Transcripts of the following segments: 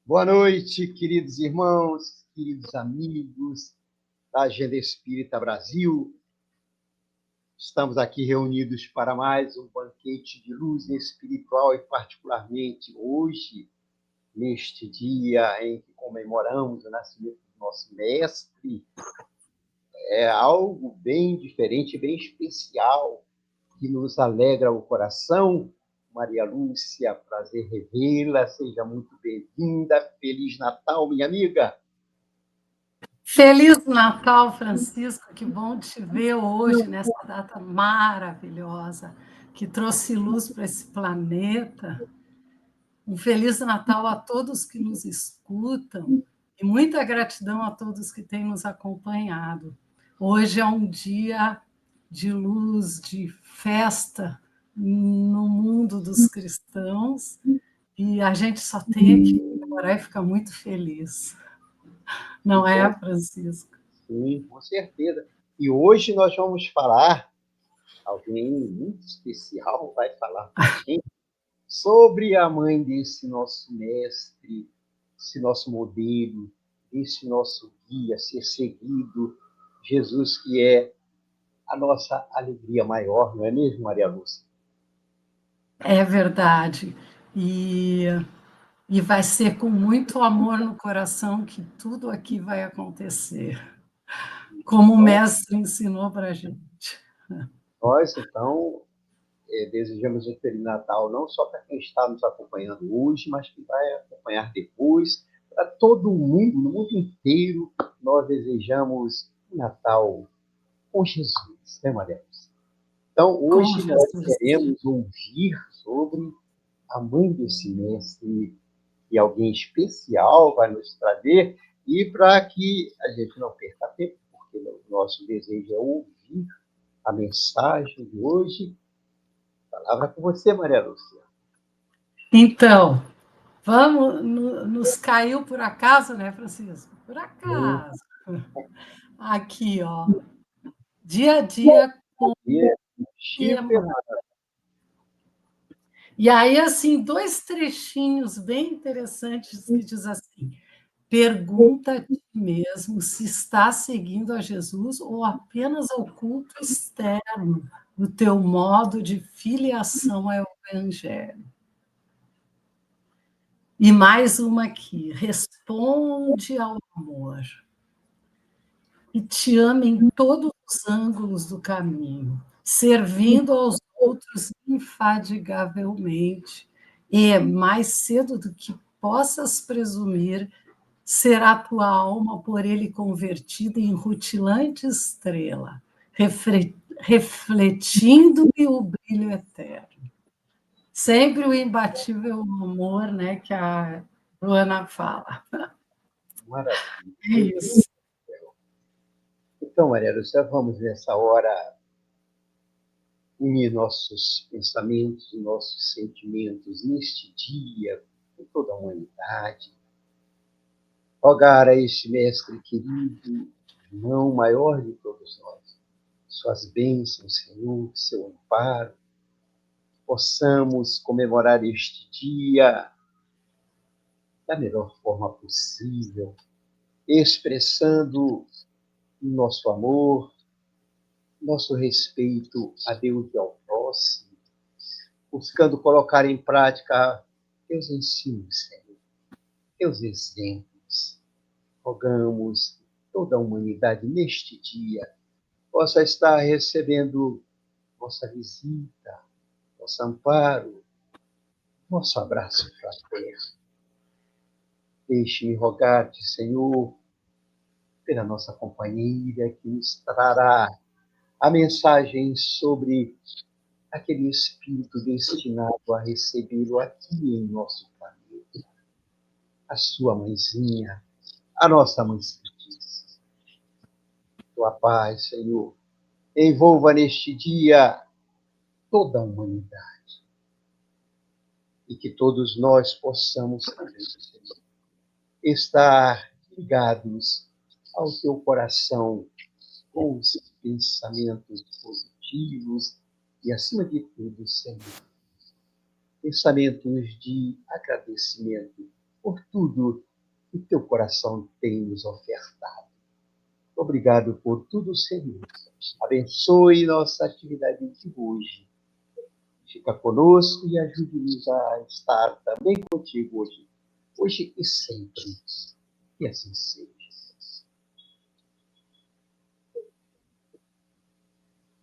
Boa noite, queridos irmãos, queridos amigos da Agenda Espírita Brasil. Estamos aqui reunidos para mais um banquete de luz espiritual e, particularmente, hoje, neste dia em que comemoramos o nascimento do nosso mestre, é algo bem diferente, bem especial, que nos alegra o coração. Maria Lúcia, prazer revê-la, seja muito bem-vinda. Feliz Natal, minha amiga. Feliz Natal, Francisco, que bom te ver hoje, nessa data maravilhosa, que trouxe luz para esse planeta. Um Feliz Natal a todos que nos escutam e muita gratidão a todos que têm nos acompanhado. Hoje é um dia de luz, de festa no mundo dos cristãos e a gente só tem que comemorar e ficar muito feliz. Não é, Francisco? Sim, com certeza. E hoje nós vamos falar, alguém muito especial vai falar com a gente, sobre a mãe desse nosso mestre, esse nosso modelo, esse nosso guia a ser seguido, Jesus, que é a nossa alegria maior, não é mesmo, Maria Lúcia? É verdade. E vai ser com muito amor no coração que tudo aqui vai acontecer, como o Então, mestre ensinou para a gente. nós, desejamos um Feliz Natal não só para quem está nos acompanhando hoje, mas que vai acompanhar depois. Para todo mundo, no mundo inteiro, nós desejamos um Natal com Jesus, né, Maria? Então, Com hoje nós Jesus. queremos ouvir sobre a mãe desse mestre, que alguém especial vai nos trazer, e para que a gente não perca tempo, porque o nosso desejo é ouvir a mensagem de hoje. A palavra é com você, Maria Lúcia. Então, vamos, nos caiu por acaso, né, Francisco? Por acaso. Aqui, ó. Dia a dia com Chico Emmanuel. E aí, assim, dois trechinhos bem interessantes que diz assim: pergunta a ti mesmo se está seguindo a Jesus ou apenas ao culto externo do teu modo de filiação ao Evangelho. E mais uma aqui: responde ao amor e te ama em todos os ângulos do caminho, servindo aos outros infadigavelmente, e mais cedo do que possas presumir, será tua alma por ele convertida em rutilante estrela, refletindo-lhe o brilho eterno. Sempre o imbatível amor, né, que a Luana fala. É Maravilha. isso. Então, Maria Lúcia, vamos nessa hora unir nossos pensamentos, nossos sentimentos neste dia, com toda a humanidade. Rogar a este mestre querido, irmão maior de todos nós, suas bênçãos, Senhor, seu amparo, possamos comemorar este dia da melhor forma possível, expressando nosso amor, nosso respeito a Deus e ao próximo, buscando colocar em prática teus ensinos, Senhor, teus exemplos. Rogamos que toda a humanidade neste dia possa estar recebendo vossa visita, vosso amparo, vosso abraço fraterno. Deixe-me rogar-te, Senhor, pela nossa companheira que nos trará a mensagem sobre aquele espírito destinado a recebê-lo aqui em nosso planeta, a sua mãezinha, a nossa mãe santíssima. Tua paz, Senhor, envolva neste dia toda a humanidade e que todos nós possamos também, Senhor, estar ligados ao teu coração com os pensamentos positivos e, acima de tudo, Senhor, pensamentos de agradecimento por tudo que teu coração tem nos ofertado. Obrigado por tudo, Senhor. Abençoe nossa atividade de hoje. Fica conosco e ajude-nos a estar também contigo hoje e sempre. Que assim seja.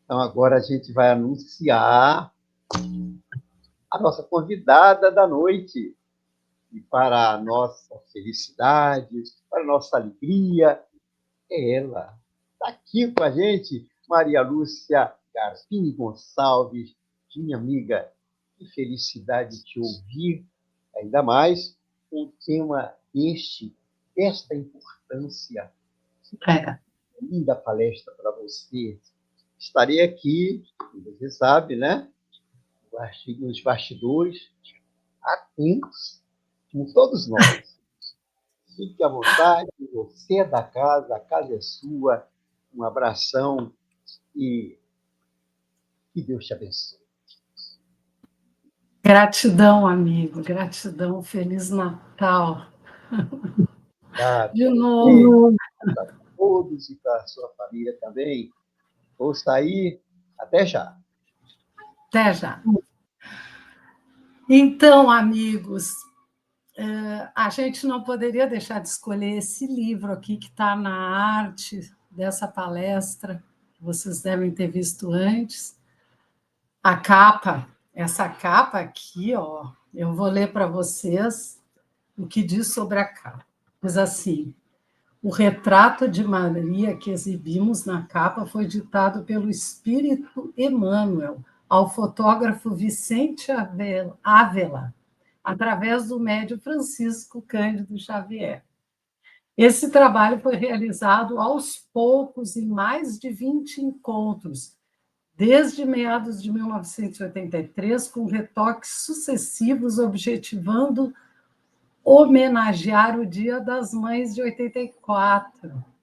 Então, agora a gente vai anunciar a nossa convidada da noite. E para a nossa felicidade, para a nossa alegria, é ela. Está aqui com a gente, Maria Lúcia Garfini Gonçalves, minha amiga. Que felicidade te ouvir, ainda mais um tema desta importância. Linda palestra para você. Estarei aqui, você sabe, né? Nos bastidores, atentos, com todos nós. Fique à vontade, você é da casa, a casa é sua. Um abração e que Deus te abençoe. Gratidão, amigo, gratidão. Feliz Natal. De novo. Para todos e para a sua família também. Ouça aí. Até já. Até já. Então, amigos, a gente não poderia deixar de escolher esse livro aqui que está na arte dessa palestra, que vocês devem ter visto antes. A capa, essa capa aqui, ó, eu vou ler para vocês o que diz sobre a capa. Diz assim: o retrato de Maria que exibimos na capa foi ditado pelo Espírito Emmanuel ao fotógrafo Vicente Ávila, através do médium Francisco Cândido Xavier. Esse trabalho foi realizado aos poucos em mais de 20 encontros, desde meados de 1983, com retoques sucessivos, objetivando homenagear o Dia das Mães de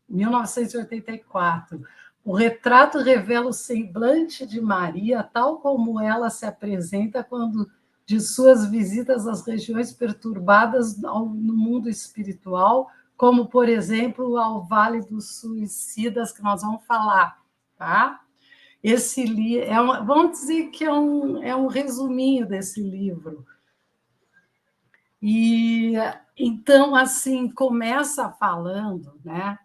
1984. O retrato revela o semblante de Maria, tal como ela se apresenta quando de suas visitas às regiões perturbadas no mundo espiritual, como, por exemplo, ao Vale dos Suicidas, que nós vamos falar, tá? Esse livro, vamos dizer que é um resuminho desse livro. E então, assim, começa falando, né,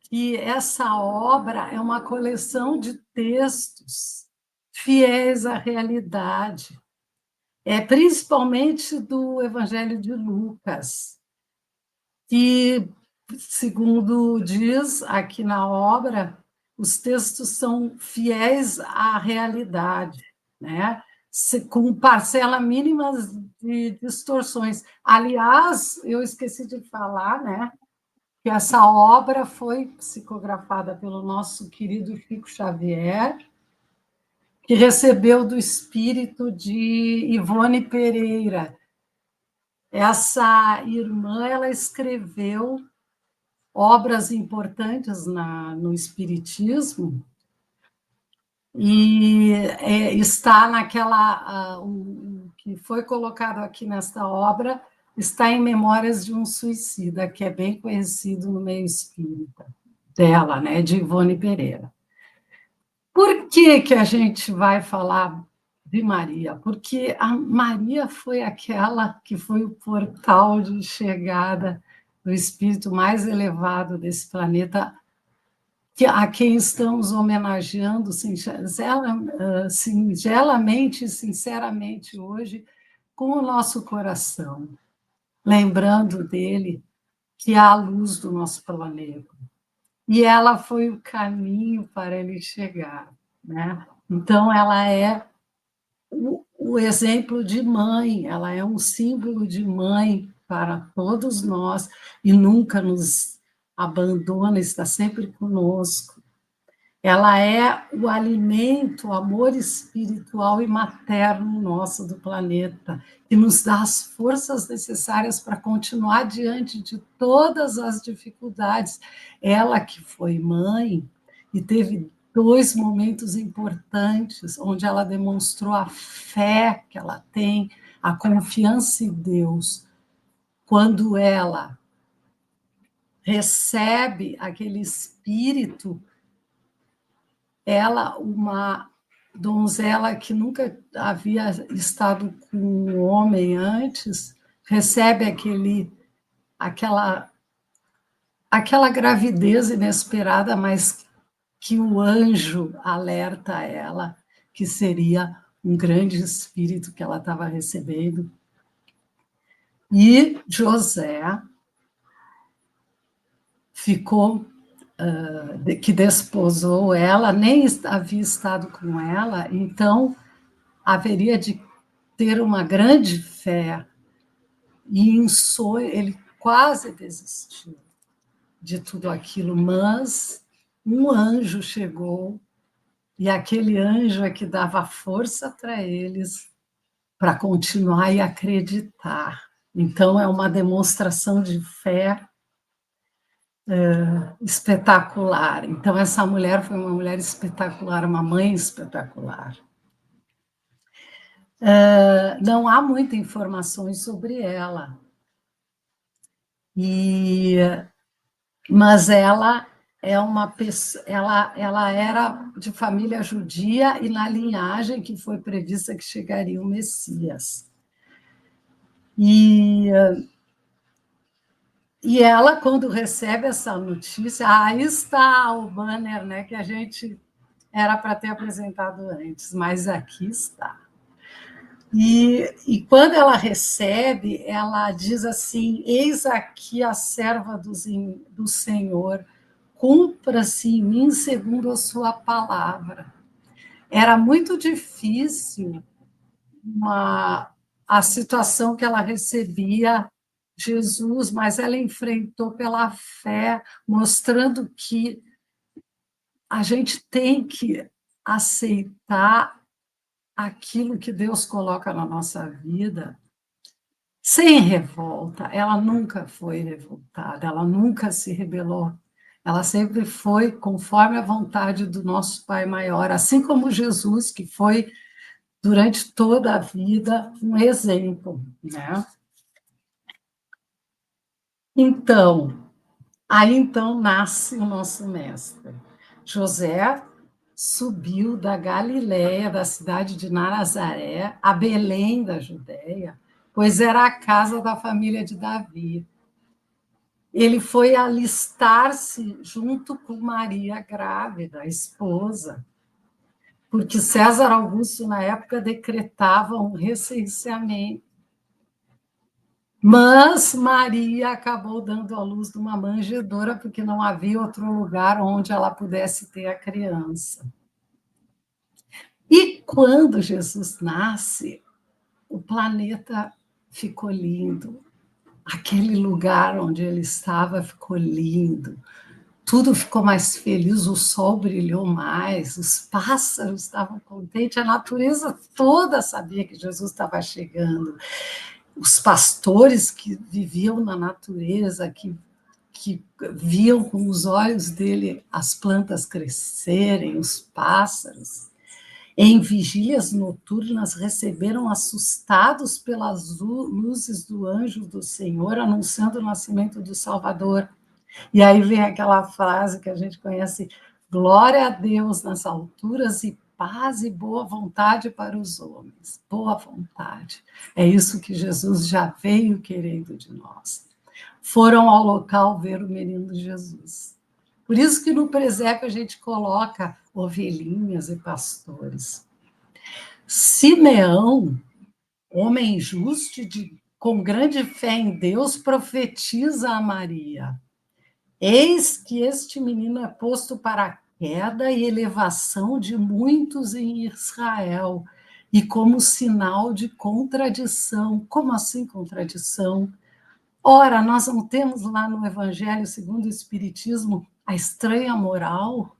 que essa obra é uma coleção de textos fiéis à realidade, principalmente do Evangelho de Lucas, que, segundo diz aqui na obra, os textos são fiéis à realidade, né? Com parcela mínima de distorções. Aliás, eu esqueci de falar, né, que essa obra foi psicografada pelo nosso querido Chico Xavier, que recebeu do espírito de Ivone Pereira. Essa irmã, ela escreveu obras importantes no espiritismo, e está naquela... o que foi colocado aqui nesta obra está em Memórias de um Suicida, que é bem conhecido no meio espírita, dela, né, de Ivone Pereira. Por que a gente vai falar de Maria? Porque a Maria foi aquela que foi o portal de chegada do espírito mais elevado desse planeta, a quem estamos homenageando singelamente e sinceramente hoje, com o nosso coração, lembrando dele que é a luz do nosso planeta. E ela foi o caminho para ele chegar, né? Então, ela é o exemplo de mãe, ela é um símbolo de mãe para todos nós e nunca nos abandona, está sempre conosco. Ela é o alimento, o amor espiritual e materno nosso do planeta, que nos dá as forças necessárias para continuar diante de todas as dificuldades. Ela que foi mãe e teve 2 momentos importantes, onde ela demonstrou a fé que ela tem, a confiança em Deus, quando ela recebe aquele espírito, ela, uma donzela que nunca havia estado com um homem antes, recebe aquela gravidez inesperada, mas que o anjo alerta ela que seria um grande espírito que ela estava recebendo. E José ficou, que desposou ela, nem havia estado com ela, então haveria de ter uma grande fé. E em sonho, ele quase desistiu de tudo aquilo, mas um anjo chegou, e aquele anjo é que dava força para eles para continuar e acreditar. Então, é uma demonstração de fé espetacular. Então, essa mulher foi uma mulher espetacular, uma mãe espetacular. Não há muitas informações sobre ela, mas ela é uma pessoa, ela era de família judia e na linhagem que foi prevista que chegaria o Messias. E ela, quando recebe essa notícia, aí está o banner, né, que a gente era para ter apresentado antes, mas aqui está. E quando ela recebe, ela diz assim: eis aqui a serva do Senhor, cumpra-se em mim segundo a sua palavra. Era muito difícil a situação que ela recebia Jesus, mas ela enfrentou pela fé, mostrando que a gente tem que aceitar aquilo que Deus coloca na nossa vida sem revolta. Ela nunca foi revoltada, ela nunca se rebelou. Ela sempre foi conforme a vontade do nosso Pai maior, assim como Jesus, que foi, durante toda a vida, um exemplo, né? Então, aí então nasce o nosso mestre. José subiu da Galiléia, da cidade de Nazaré, a Belém da Judéia, pois era a casa da família de Davi. Ele foi alistar-se junto com Maria grávida, a esposa, porque César Augusto, na época, decretava um recenseamento. Mas Maria acabou dando à luz numa manjedoura, porque não havia outro lugar onde ela pudesse ter a criança. E quando Jesus nasce, o planeta ficou lindo. Aquele lugar onde ele estava ficou lindo. Tudo ficou mais feliz, o sol brilhou mais, os pássaros estavam contentes, a natureza toda sabia que Jesus estava chegando. Os pastores que viviam na natureza, que viam com os olhos dele as plantas crescerem, os pássaros, em vigílias noturnas receberam assustados pelas luzes do anjo do Senhor, anunciando o nascimento do Salvador. E aí vem aquela frase que a gente conhece: glória a Deus nas alturas e paz e boa vontade para os homens. Boa vontade. É isso que Jesus já veio querendo de nós. Foram ao local ver o menino Jesus. Por isso que no presépio a gente coloca ovelhinhas e pastores. Simeão, homem justo, com grande fé em Deus, profetiza a Maria: eis que este menino é posto para a queda e elevação de muitos em Israel, e como sinal de contradição. Como assim contradição? Ora, nós não temos lá no Evangelho segundo o Espiritismo a estranha moral?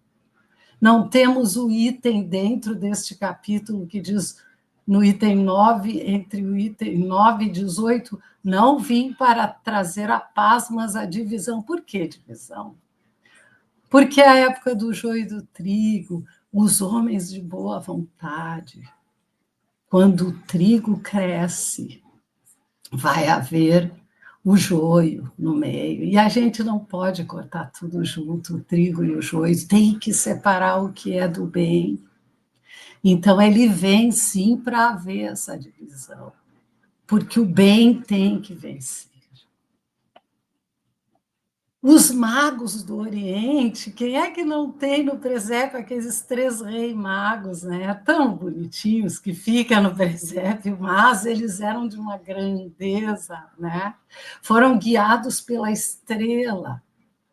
Não temos o item dentro deste capítulo que diz, no item 9, entre o item 9 e 18, não vim para trazer a paz, mas a divisão. Por que divisão? Porque a época do joio e do trigo, os homens de boa vontade, quando o trigo cresce, vai haver o joio no meio. E a gente não pode cortar tudo junto, o trigo e o joio, tem que separar o que é do bem. Então, ele vem, sim, para haver essa divisão, porque o bem tem que vencer. Os magos do Oriente, quem é que não tem no presépio aqueles 3 reis magos, né? Tão bonitinhos que ficam no presépio, mas eles eram de uma grandeza, né? Foram guiados pela estrela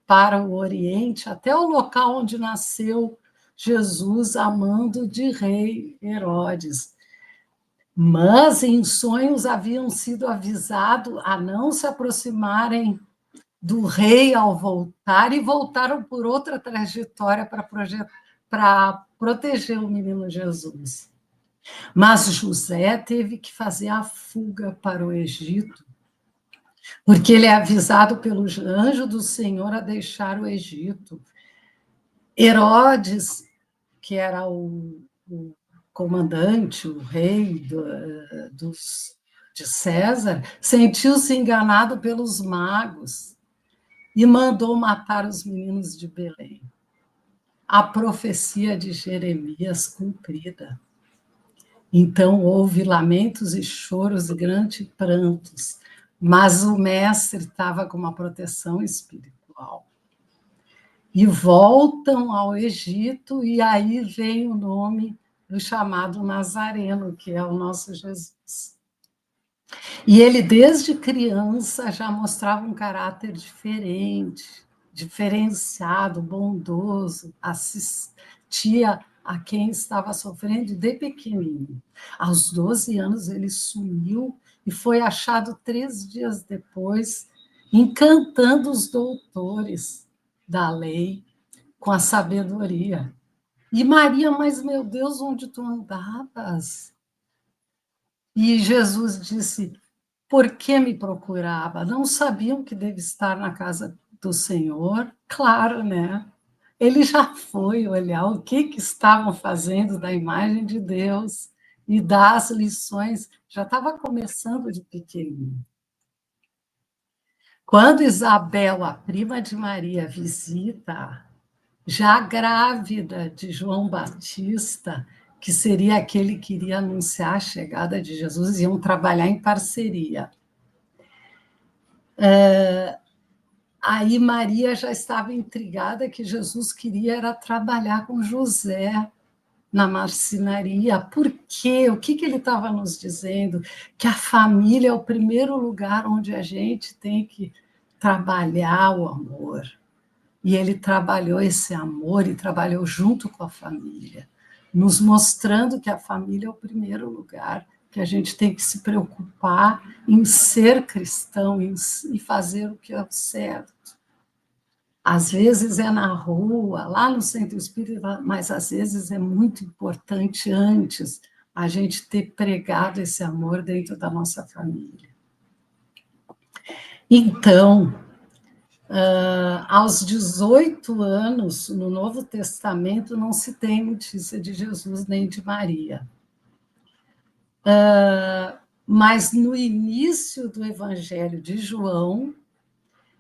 para o Oriente, até o local onde nasceu Jesus, amando de rei Herodes. Mas em sonhos haviam sido avisados a não se aproximarem do rei ao voltar, e voltaram por outra trajetória para proteger o menino Jesus. Mas José teve que fazer a fuga para o Egito, porque ele é avisado pelo anjo do Senhor a deixar o Egito. Herodes, que era o comandante, o rei de César, sentiu-se enganado pelos magos e mandou matar os meninos de Belém. A profecia de Jeremias cumprida. Então houve lamentos e choros e grandes prantos, mas o mestre estava com uma proteção espiritual. E voltam ao Egito, e aí vem o nome do chamado Nazareno, que é o nosso Jesus. E ele, desde criança, já mostrava um caráter diferente, diferenciado, bondoso, assistia a quem estava sofrendo de pequenininho. Aos 12 anos, ele sumiu e foi achado 3 dias depois, encantando os doutores da lei com a sabedoria. E Maria, mas meu Deus, onde tu andavas? E Jesus disse: por que me procurava? Não sabiam que deve estar na casa do Senhor? Claro, né? Ele já foi olhar o que estavam fazendo da imagem de Deus e dar as lições. Já estava começando de pequenininho. Quando Isabel, a prima de Maria, visita, já grávida de João Batista, que seria aquele que iria anunciar a chegada de Jesus, iam trabalhar em parceria. Aí Maria já estava intrigada que Jesus queria era trabalhar com José na marcenaria. Por quê? O que ele estava nos dizendo? Que a família é o primeiro lugar onde a gente tem que trabalhar o amor. E ele trabalhou esse amor e trabalhou junto com a família, nos mostrando que a família é o primeiro lugar, que a gente tem que se preocupar em ser cristão e fazer o que é o certo. Às vezes é na rua, lá no centro espírita, mas às vezes é muito importante antes a gente ter pregado esse amor dentro da nossa família. Então, aos 18 anos, no Novo Testamento, não se tem notícia de Jesus nem de Maria. Mas no início do Evangelho de João,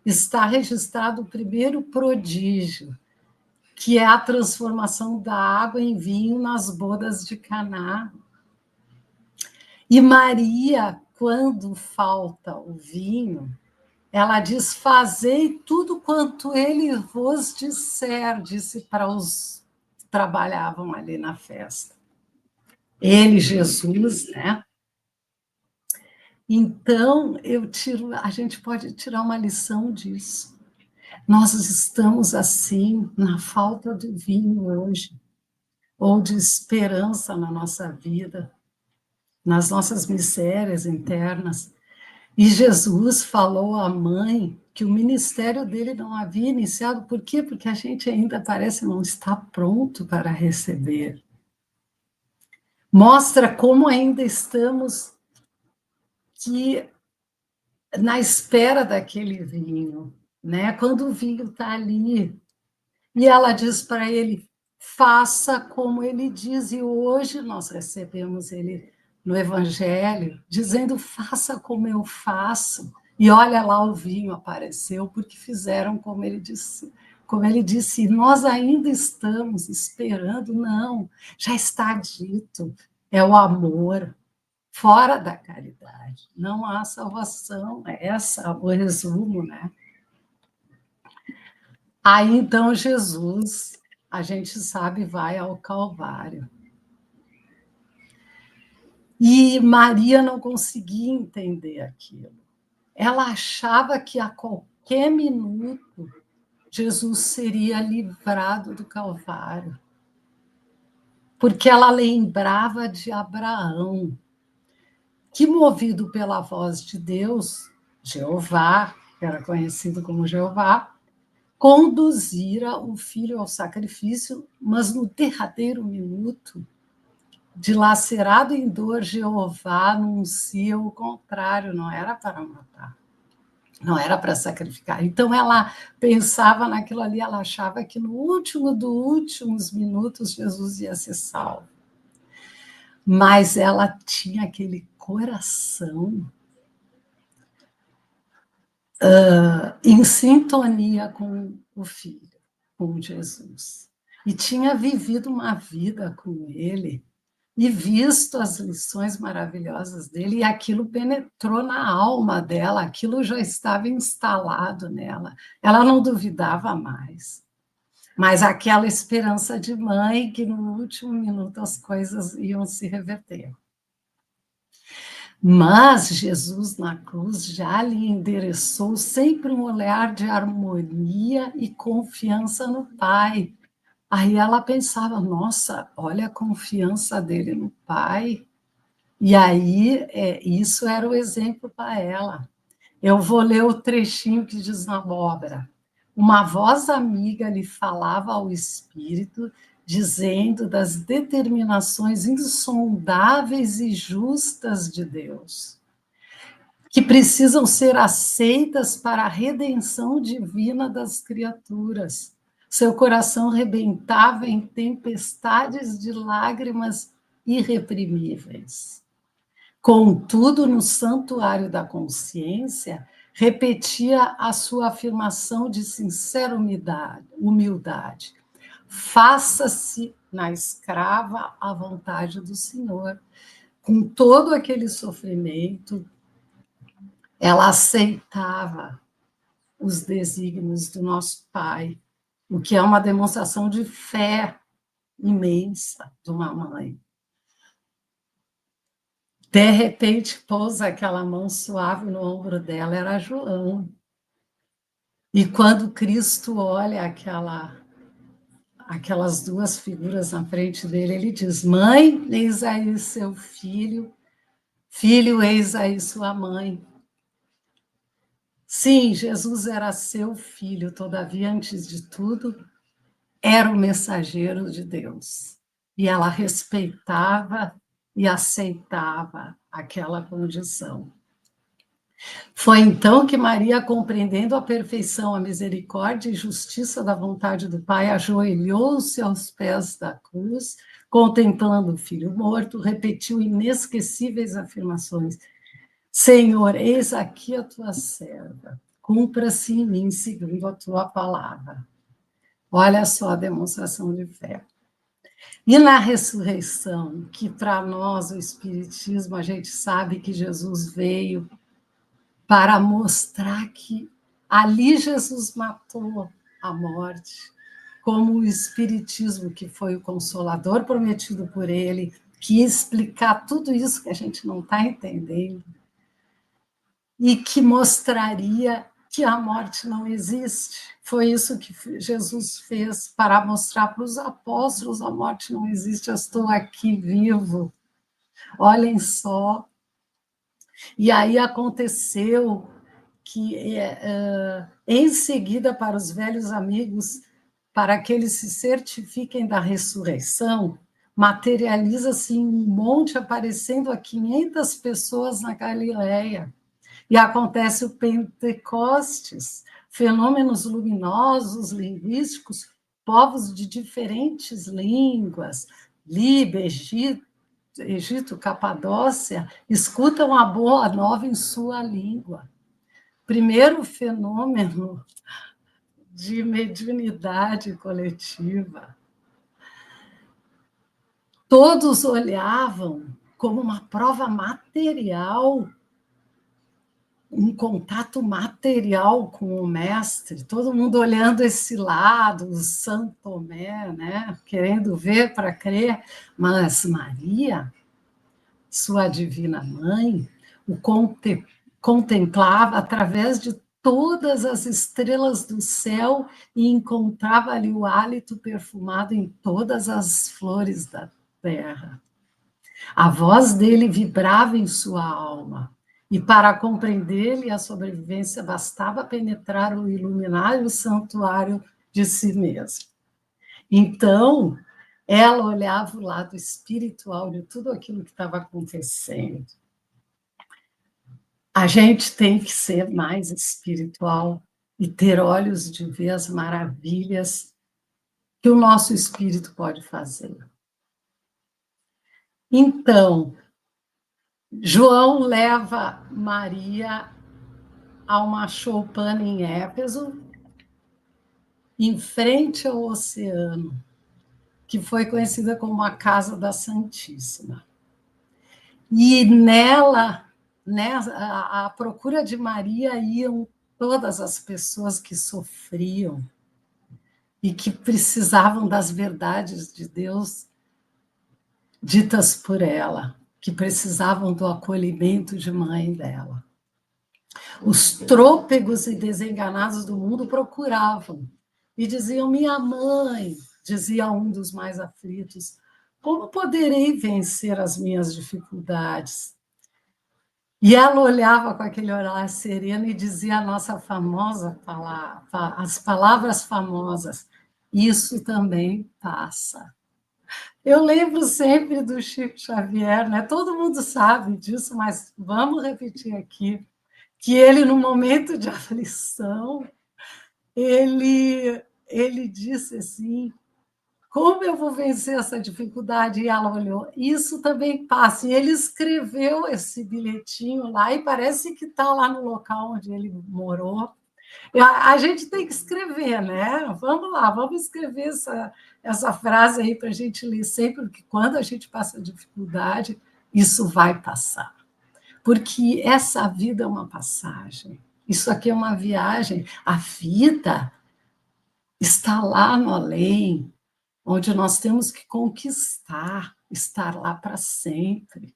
está registrado o primeiro prodígio, que é a transformação da água em vinho nas bodas de Caná. E Maria, quando falta o vinho, ela diz: fazei tudo quanto ele vos disser, disse para os que trabalhavam ali na festa. Ele, Jesus, né? Então, a gente pode tirar uma lição disso. Nós estamos assim, na falta de vinho hoje, ou de esperança na nossa vida, nas nossas misérias internas. E Jesus falou à mãe que o ministério dele não havia iniciado. Por quê? Porque a gente ainda parece não estar pronto para receber. Mostra como ainda estamos na espera daquele vinho, né? Quando o vinho está ali, e ela diz para ele: faça como ele diz. E hoje nós recebemos ele no Evangelho, dizendo: faça como eu faço. E olha lá, o vinho apareceu, porque fizeram como ele disse. Como ele disse, nós ainda estamos esperando. Não, já está dito, é o amor. Fora da caridade, não há salvação. É essa o resumo, né? Aí, então, Jesus, a gente sabe, vai ao Calvário. E Maria não conseguia entender aquilo. Ela achava que a qualquer minuto Jesus seria livrado do Calvário, porque ela lembrava de Abraão, que, movido pela voz de Deus, Jeová, que era conhecido como Jeová, conduzira o filho ao sacrifício, mas no derradeiro minuto, dilacerado em dor, Jeová anuncia o contrário, não era para matar, não era para sacrificar. Então ela pensava naquilo ali, ela achava que no último dos últimos minutos Jesus ia ser salvo. Mas ela tinha aquele coração em sintonia com o Filho, com Jesus. E tinha vivido uma vida com ele e visto as lições maravilhosas dele, e aquilo penetrou na alma dela, aquilo já estava instalado nela. Ela não duvidava mais. Mas aquela esperança de mãe que no último minuto as coisas iam se reverter. Mas Jesus na cruz já lhe endereçou sempre um olhar de harmonia e confiança no Pai. Aí ela pensava, nossa, olha a confiança dele no Pai. E aí, isso era o exemplo para ela. Eu vou ler o trechinho que diz na obra. Uma voz amiga lhe falava ao espírito, dizendo das determinações insondáveis e justas de Deus, que precisam ser aceitas para a redenção divina das criaturas. Seu coração rebentava em tempestades de lágrimas irreprimíveis. Contudo, no santuário da consciência, repetia a sua afirmação de sincera humildade. Faça-se na escrava a vontade do Senhor. Com todo aquele sofrimento, ela aceitava os desígnios do nosso Pai, o que é uma demonstração de fé imensa de uma mãe. De repente, pousa aquela mão suave no ombro dela, era João. E quando Cristo olha aquelas duas figuras na frente dele, ele diz, mãe, eis aí seu filho, filho, eis aí sua mãe. Sim, Jesus era seu filho, todavia, antes de tudo, era o mensageiro de Deus. E ela respeitava e aceitava aquela condição. Foi então que Maria, compreendendo a perfeição, a misericórdia e justiça da vontade do Pai, ajoelhou-se aos pés da cruz, contemplando o filho morto, repetiu inesquecíveis afirmações. Senhor, eis aqui a tua serva, cumpra-se em mim segundo a tua palavra. Olha só a demonstração de fé. E na ressurreição, que para nós, o Espiritismo, a gente sabe que Jesus veio para mostrar que ali Jesus matou a morte, como o Espiritismo, que foi o consolador prometido por ele, que ia explicar tudo isso que a gente não está entendendo, e que mostraria que a morte não existe. Foi isso que Jesus fez para mostrar para os apóstolos, a morte não existe, eu estou aqui vivo. Olhem só. E aí aconteceu que, em seguida, para os velhos amigos, para que eles se certifiquem da ressurreição, materializa-se em um monte aparecendo a 500 pessoas na Galileia. E acontece o Pentecostes, fenômenos luminosos, linguísticos, povos de diferentes línguas, Líbia, Egito, Capadócia, escutam a boa nova em sua língua. primeiro fenômeno de mediunidade coletiva. Todos olhavam como uma prova material, um contato material com o mestre, todo mundo olhando esse lado, o São Tomé, né? Querendo ver para crer, mas Maria, sua divina mãe, o contemplava através de todas as estrelas do céu e encontrava ali o hálito perfumado em todas as flores da terra. A voz dele vibrava em sua alma, e para compreender-lhe a sobrevivência bastava penetrar o iluminário santuário de si mesmo. Então, ela olhava o lado espiritual de tudo aquilo que estava acontecendo. A gente tem que ser mais espiritual e ter olhos de ver as maravilhas que o nosso espírito pode fazer. Então, João leva Maria a uma choupana em Éfeso, em frente ao oceano, que foi conhecida como a Casa da Santíssima. E nela, à procura de Maria, iam todas as pessoas que sofriam e que precisavam das verdades de Deus ditas por ela, que precisavam do acolhimento de mãe dela. Os trôpegos e desenganados do mundo procuravam e diziam: minha mãe, dizia um dos mais aflitos, como poderei vencer as minhas dificuldades? E ela olhava com aquele olhar sereno e dizia a nossa famosa palavra, as palavras famosas: isso também passa. Eu lembro sempre do Chico Xavier, né? Todo mundo sabe disso, mas vamos repetir aqui, que ele, no momento de aflição, ele disse assim: como eu vou vencer essa dificuldade? E ela olhou: isso também passa. E ele escreveu esse bilhetinho lá, e parece que está lá no local onde ele morou. A gente tem que escrever, né? Vamos lá, vamos escrever essa frase aí para a gente ler sempre, porque quando a gente passa dificuldade, isso vai passar. Porque essa vida é uma passagem. Isso aqui é uma viagem. A vida está lá no além, onde nós temos que conquistar, estar lá para sempre.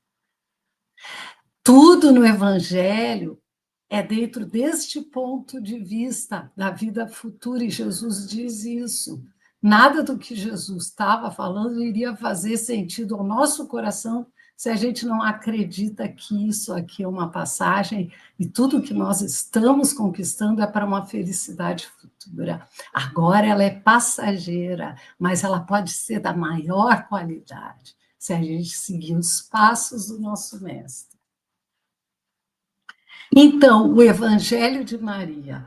Tudo no Evangelho é dentro deste ponto de vista da vida futura, e Jesus diz isso. Nada do que Jesus estava falando iria fazer sentido ao nosso coração se a gente não acredita que isso aqui é uma passagem e tudo que nós estamos conquistando é para uma felicidade futura. Agora ela é passageira, mas ela pode ser da maior qualidade se a gente seguir os passos do nosso mestre. Então, o Evangelho de Maria,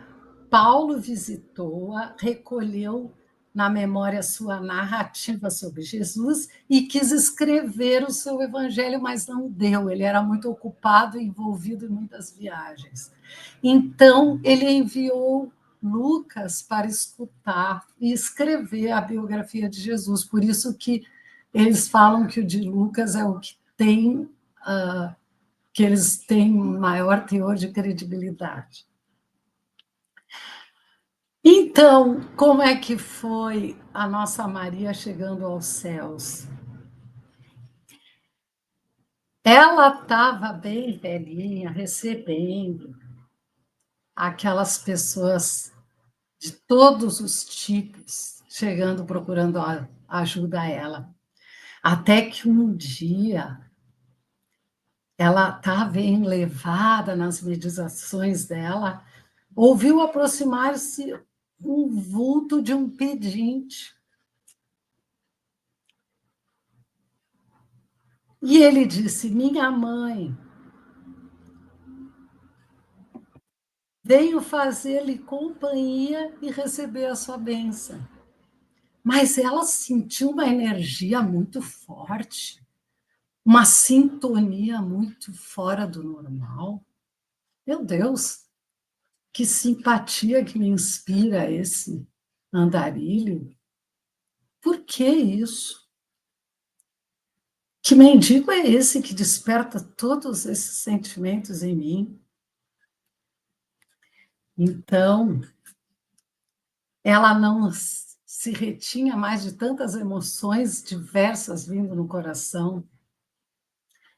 Paulo visitou-a, recolheu na memória sua narrativa sobre Jesus e quis escrever o seu Evangelho, mas não deu, ele era muito ocupado e envolvido em muitas viagens. Então, ele enviou Lucas para escutar e escrever a biografia de Jesus, por isso que eles falam que o de Lucas é o que tem... que eles têm maior teor de credibilidade. Então, como é que foi a nossa Maria chegando aos céus? Ela estava bem velhinha, recebendo aquelas pessoas de todos os tipos, chegando, procurando ajuda a ela. Até que um dia ela estava enlevada nas meditações dela, ouviu aproximar-se um vulto de um pedinte. E ele disse: minha mãe, venho fazer-lhe companhia e receber a sua bênção. Mas ela sentiu uma energia muito forte, uma sintonia muito fora do normal. Meu Deus! Que simpatia que me inspira esse andarilho. Por que isso? Que mendigo é esse que desperta todos esses sentimentos em mim? Então, ela não se retinha mais de tantas emoções diversas vindo no coração.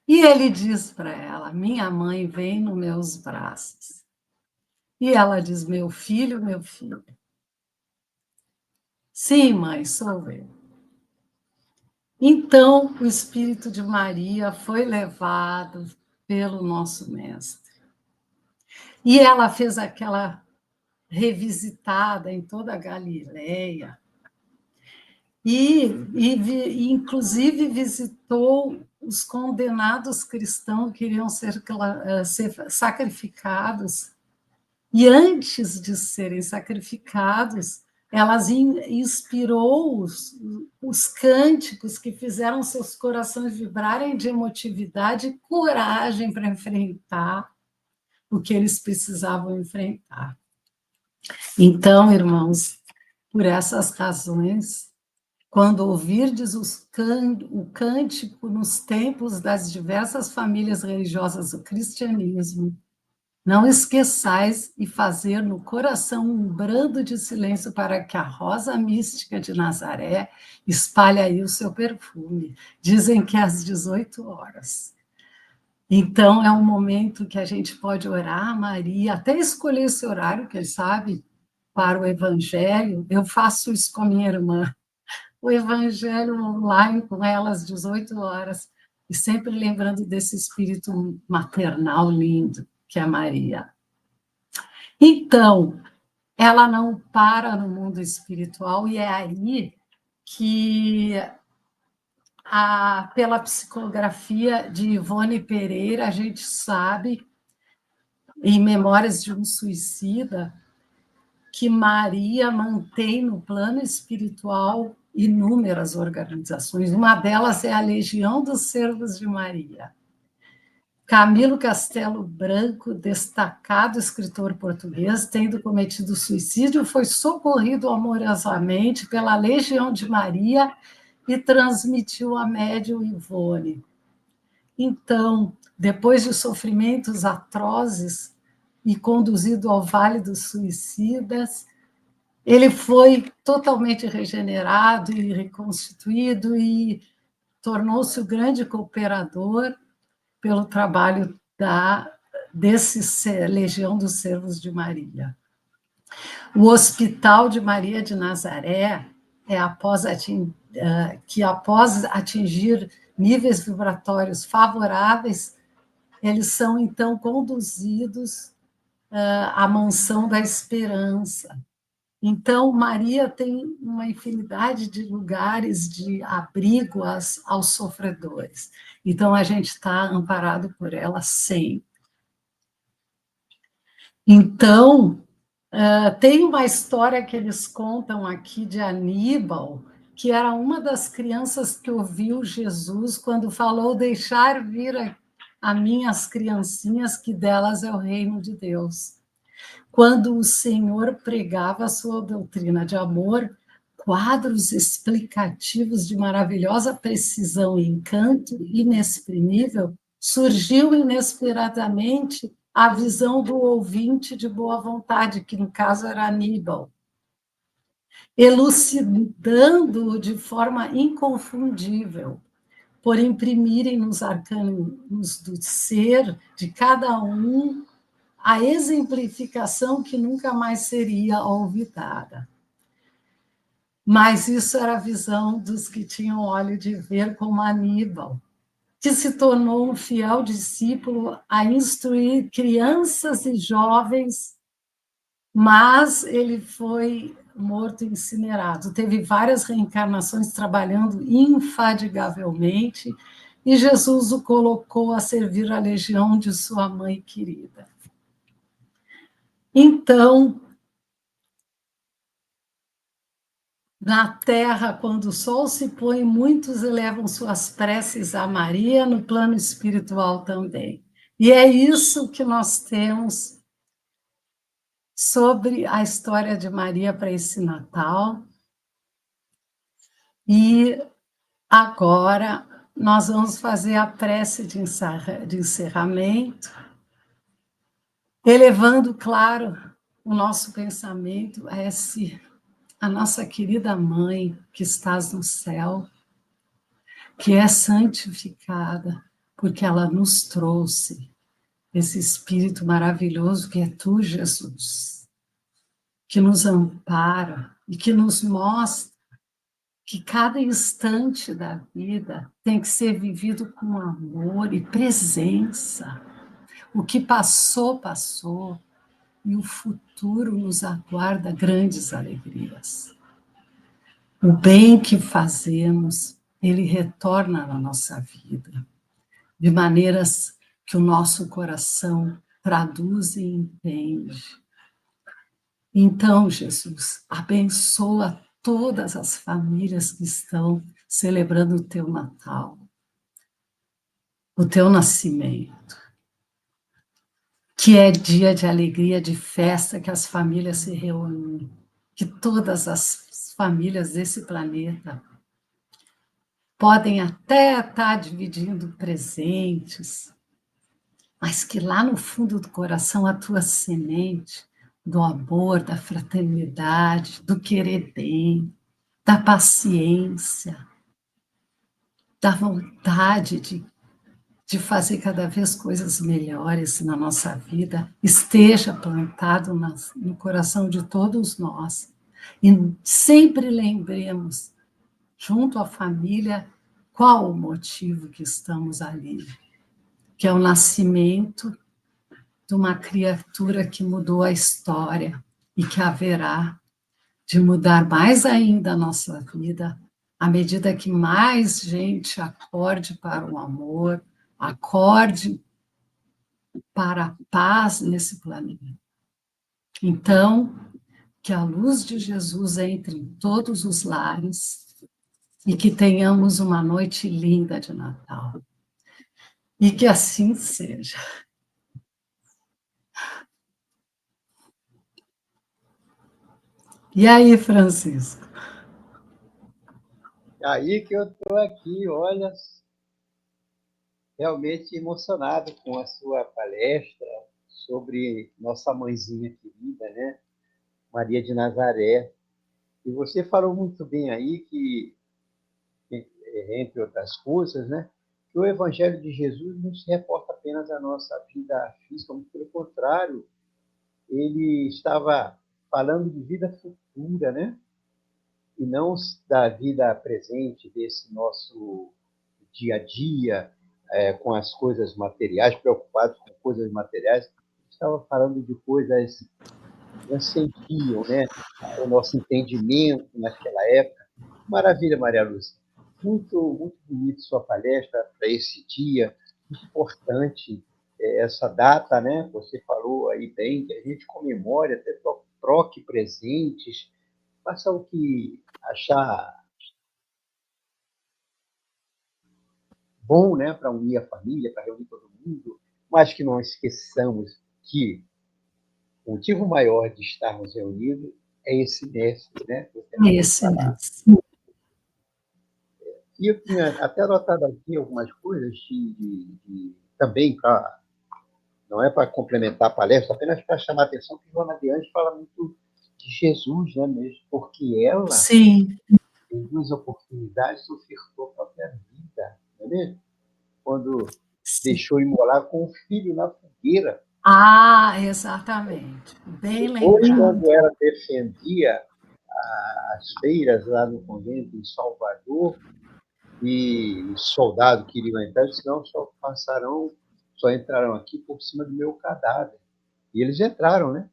E ele diz para ela: minha mãe vem nos meus braços. E ela diz: meu filho, meu filho. Sim, mãe, sou eu. Então, o Espírito de Maria foi levado pelo nosso Mestre. E ela fez aquela revisitada em toda a Galileia, e inclusive visitou os condenados cristãos que iriam ser sacrificados. E antes de serem sacrificados, elas inspirou os cânticos que fizeram seus corações vibrarem de emotividade e coragem para enfrentar o que eles precisavam enfrentar. Então, irmãos, por essas razões, quando ouvirdes o cântico nos templos das diversas famílias religiosas do cristianismo, não esqueçais e fazer no coração um brando de silêncio para que a rosa mística de Nazaré espalhe aí o seu perfume. Dizem que é às 18 horas. Então, é um momento que a gente pode orar a Maria, até escolher esse horário, que ele sabe, para o Evangelho. Eu faço isso com a minha irmã. O Evangelho online com ela às 18 horas, e sempre lembrando desse espírito maternal lindo, que é Maria. Então, ela não para no mundo espiritual, e é aí que, pela psicografia de Ivone Pereira, a gente sabe, em Memórias de um Suicida, que Maria mantém no plano espiritual inúmeras organizações. Uma delas é a Legião dos Servos de Maria. Camilo Castelo Branco, destacado escritor português, tendo cometido suicídio, foi socorrido amorosamente pela Legião de Maria e transmitiu a médium Ivone. Então, depois de sofrimentos atrozes e conduzido ao Vale dos Suicidas, ele foi totalmente regenerado e reconstituído e tornou-se o grande cooperador pelo trabalho desse Legião dos Servos de Maria. O Hospital de Maria de Nazaré que após atingir níveis vibratórios favoráveis, eles são então conduzidos à Mansão da Esperança. Então, Maria tem uma infinidade de lugares de abrigo aos sofredores. Então, a gente está amparado por ela sempre. Então, tem uma história que eles contam aqui de Aníbal, que era uma das crianças que ouviu Jesus quando falou: deixar vir a mim as criancinhas, que delas é o reino de Deus. Quando o Senhor pregava a sua doutrina de amor, quadros explicativos de maravilhosa precisão e encanto inexprimível, surgiu inesperadamente a visão do ouvinte de boa vontade, que no caso era Aníbal, elucidando-o de forma inconfundível, por imprimirem nos arcanos do ser de cada um a exemplificação que nunca mais seria olvidada. Mas isso era a visão dos que tinham olho de ver, como Aníbal, que se tornou um fiel discípulo a instruir crianças e jovens, mas ele foi morto e incinerado. Teve várias reencarnações trabalhando infatigavelmente, e Jesus o colocou a servir a legião de sua mãe querida. Então, na terra, quando o sol se põe, muitos elevam suas preces a Maria, no plano espiritual também. E é isso que nós temos sobre a história de Maria para esse Natal. E agora nós vamos fazer a prece de encerramento, elevando, claro, o nosso pensamento a nossa querida Mãe que estás no céu, que é santificada, porque ela nos trouxe esse Espírito maravilhoso que é tu, Jesus, que nos ampara e que nos mostra que cada instante da vida tem que ser vivido com amor e presença. O que passou, passou, e o futuro nos aguarda grandes alegrias. O bem que fazemos, ele retorna na nossa vida, de maneiras que o nosso coração traduz e entende. Então, Jesus, abençoa todas as famílias que estão celebrando o teu Natal, o teu nascimento, que é dia de alegria, de festa, que as famílias se reúnem, que todas as famílias desse planeta podem até estar dividindo presentes, mas que lá no fundo do coração a tua semente do amor, da fraternidade, do querer bem, da paciência, da vontade de fazer cada vez coisas melhores na nossa vida, esteja plantado no coração de todos nós. E sempre lembremos, junto à família, qual o motivo que estamos ali, que é o nascimento de uma criatura que mudou a história e que haverá de mudar mais ainda a nossa vida, à medida que mais gente acorde para o amor, acorde para a paz nesse planeta. Então, que a luz de Jesus entre em todos os lares e que tenhamos uma noite linda de Natal. E que assim seja. E aí, Francisco? Aí que eu estou aqui, olha, realmente emocionado com a sua palestra sobre nossa mãezinha querida, né? Maria de Nazaré. E você falou muito bem aí que, entre outras coisas, né, que o Evangelho de Jesus não se reporta apenas à nossa vida física, muito pelo contrário, ele estava falando de vida futura, né? E não da vida presente, desse nosso dia a dia, com as coisas materiais, preocupados com coisas materiais. Estava falando de coisas que transcendiam, né, o nosso entendimento naquela época. Maravilha, Maria Lúcia. Muito, muito bonito sua palestra para esse dia. Muito importante essa data, né? Você falou aí bem que a gente comemore, até troque presentes, faça o que achar bom, né, para unir a família, para reunir todo mundo, mas que não esqueçamos que o motivo maior de estarmos reunidos é esse mestre, né? Você acabou de Esse falar. mesmo. E eu tinha até anotado aqui algumas coisas também para não é para complementar a palestra, apenas para chamar a atenção que Joana de Anjos fala muito de Jesus, né, mesmo, porque ela, Sim. em duas oportunidades, ofertou a própria vida, não é mesmo? Quando Sim. deixou imolar com o filho na fogueira. Ah, exatamente. Bem Depois, lembrado. quando ela defendia as feiras lá no convento em Salvador, e os soldados queriam entrar, disse, não, só entrarão aqui por cima do meu cadáver. E eles entraram, né?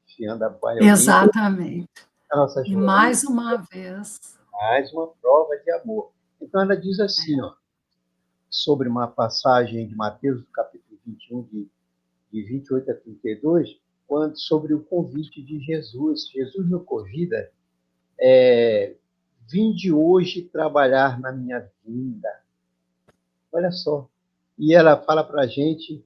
Enfiando a baia bem Exatamente. a nossa E Joana, mais uma vez. mais uma prova de amor. Então ela diz assim, ó, sobre uma passagem de Mateus, capítulo 21, de 28 a 32, quando, sobre o convite de Jesus. Jesus nos convida, vinde hoje trabalhar na minha vinda. Olha só. E ela fala para a gente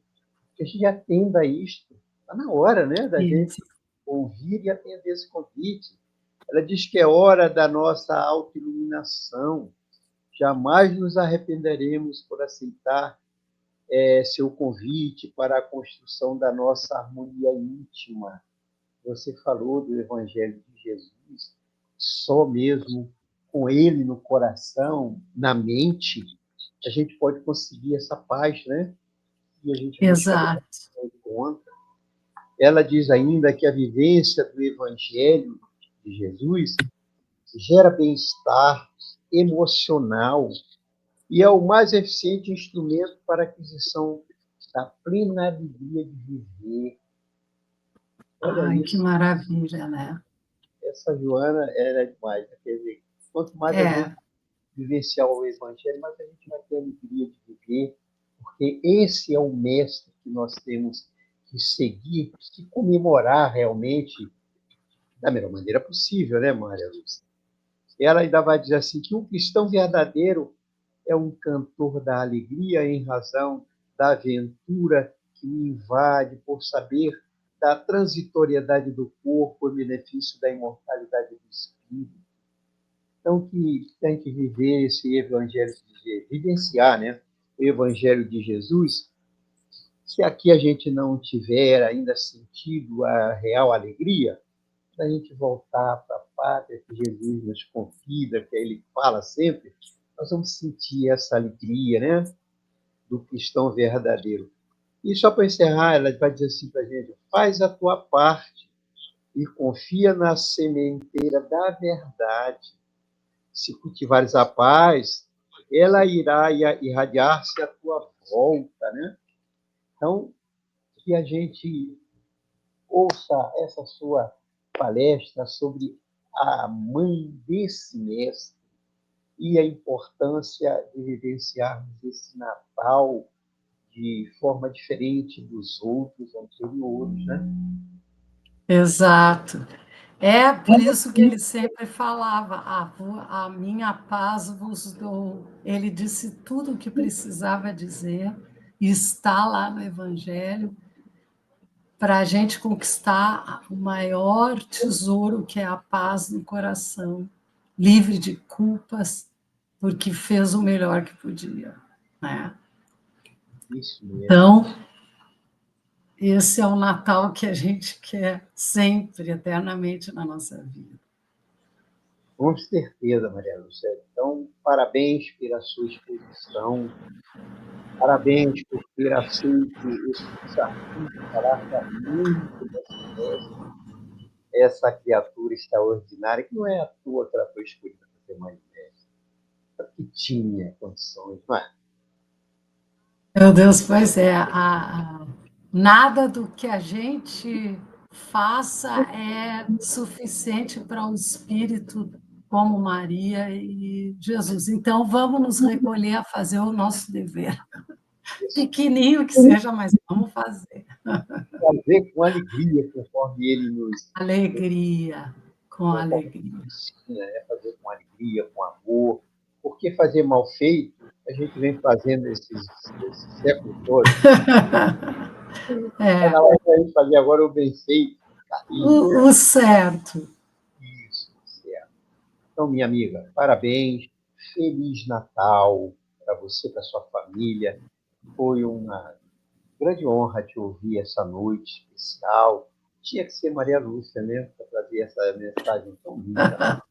que a gente atenda a isto. Está na hora, né, da gente Isso. ouvir e atender esse convite. Ela diz que é hora da nossa autoiluminação. Jamais nos arrependeremos por aceitar seu convite para a construção da nossa harmonia íntima. Você falou do Evangelho de Jesus, só mesmo com ele no coração, na mente, a gente pode conseguir essa paz, né? E a gente Exato. encontra. Ela diz ainda que a vivência do Evangelho de Jesus gera bem-estar emocional e é o mais eficiente instrumento para a aquisição da plena alegria de viver. Olha Ai, isso. que maravilha, né? Essa Joana era demais. Né? Quer dizer, quanto mais a gente vivenciar o Evangelho, mais a gente vai ter a alegria de viver, porque esse é o mestre que nós temos que seguir e comemorar realmente da melhor maneira possível, né, Maria Lúcia? Ela ainda vai dizer assim que um cristão verdadeiro é um cantor da alegria em razão da aventura que me invade por saber da transitoriedade do corpo e benefício da imortalidade do espírito. Então, que tem que viver esse evangelho, vivenciar, né, o evangelho de Jesus. Se aqui a gente não tiver ainda sentido a real alegria, a gente voltar para a pátria que Jesus nos convida, que ele fala sempre, nós vamos sentir essa alegria, né, do cristão verdadeiro. E só para encerrar, ela vai dizer assim para a gente: faz a tua parte e confia na sementeira da verdade. Se cultivares a paz, ela irá irradiar-se à tua volta, né? Então, que a gente ouça essa sua palestra sobre a mãe desse mestre e a importância de vivenciarmos esse Natal de forma diferente dos outros anteriores, né? Exato. É por isso que ele sempre falava: a minha paz vos dou. Ele disse tudo o que precisava dizer, e está lá no Evangelho, para a gente conquistar o maior tesouro, que é a paz no coração, livre de culpas, porque fez o melhor que podia, né? Isso mesmo. Então, esse é o Natal que a gente quer sempre, eternamente na nossa vida. Com certeza, Maria Lúcia. Então, parabéns pela sua exposição, parabéns por ter aceito esse desafio de falar da muito desse mestre, essa criatura extraordinária, que não é à toa que ela foi escolhida para ser mãe de mestre, porque tinha condições, não é? Meu Deus, pois é. Nada do que a gente faça é suficiente para o Espírito como Maria e Jesus. Então, vamos nos recolher a fazer o nosso dever. Pequenininho que seja, mas vamos fazer. Fazer com alegria, conforme ele nos Alegria, com alegria. ensina, né? Fazer com alegria, com amor, porque fazer mal feito, a gente vem fazendo esses séculos todos. É, Na hora de fazer agora o bem feito, carinho, o certo. isso, certo. Então, minha amiga, parabéns, Feliz Natal para você, para sua família. Foi uma grande honra te ouvir essa noite especial. Tinha que ser Maria Lúcia, né, para trazer essa mensagem tão linda.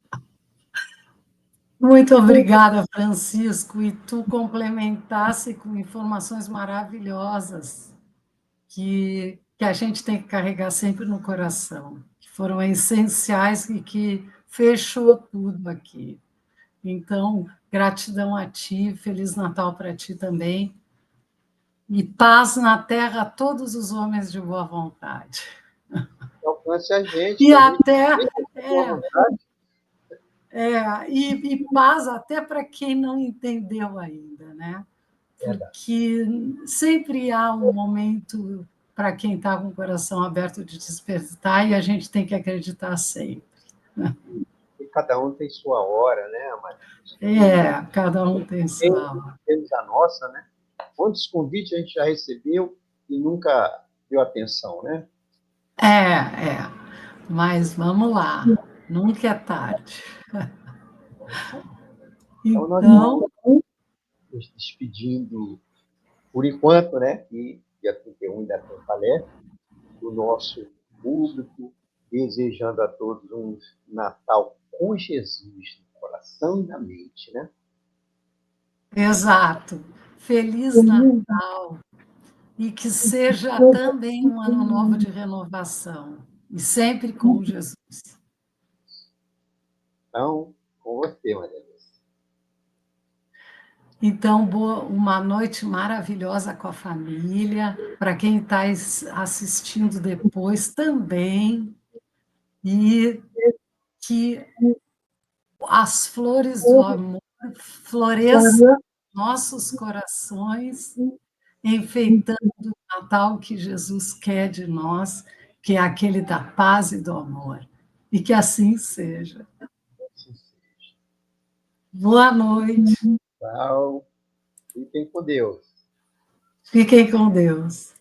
Muito obrigada, Francisco, e tu complementasse com informações maravilhosas que a gente tem que carregar sempre no coração, que foram essenciais e que fechou tudo aqui. Então, gratidão a ti, Feliz Natal para ti também, e paz na terra a todos os homens de boa vontade. Alcance a gente, E que a gente até tem boa vontade. e paz até para quem não entendeu ainda, né? Verdade. Porque sempre há um momento para quem está com o coração aberto de despertar, e a gente tem que acreditar sempre. E cada um tem sua hora, né, Maria? Cada um tem sua. Temos a nossa, né? Quantos convites a gente já recebeu e nunca deu atenção, né? É. Mas vamos lá, nunca é tarde. Então, nós Então, estamos nos despedindo por enquanto, né? E dia 31 ainda tem palestra do nosso público, desejando a todos um Natal com Jesus no coração e na mente, né? exato. Feliz Natal e que seja também um ano novo de renovação e sempre com Jesus. Então, com você, Maria Lúcia. Então, uma noite maravilhosa com a família, para quem está assistindo depois também, e que as flores do amor floresçam em nossos corações, enfeitando o Natal que Jesus quer de nós, que é aquele da paz e do amor. E que assim seja. Boa noite. Tchau. Fiquem com Deus. Fiquem com Deus.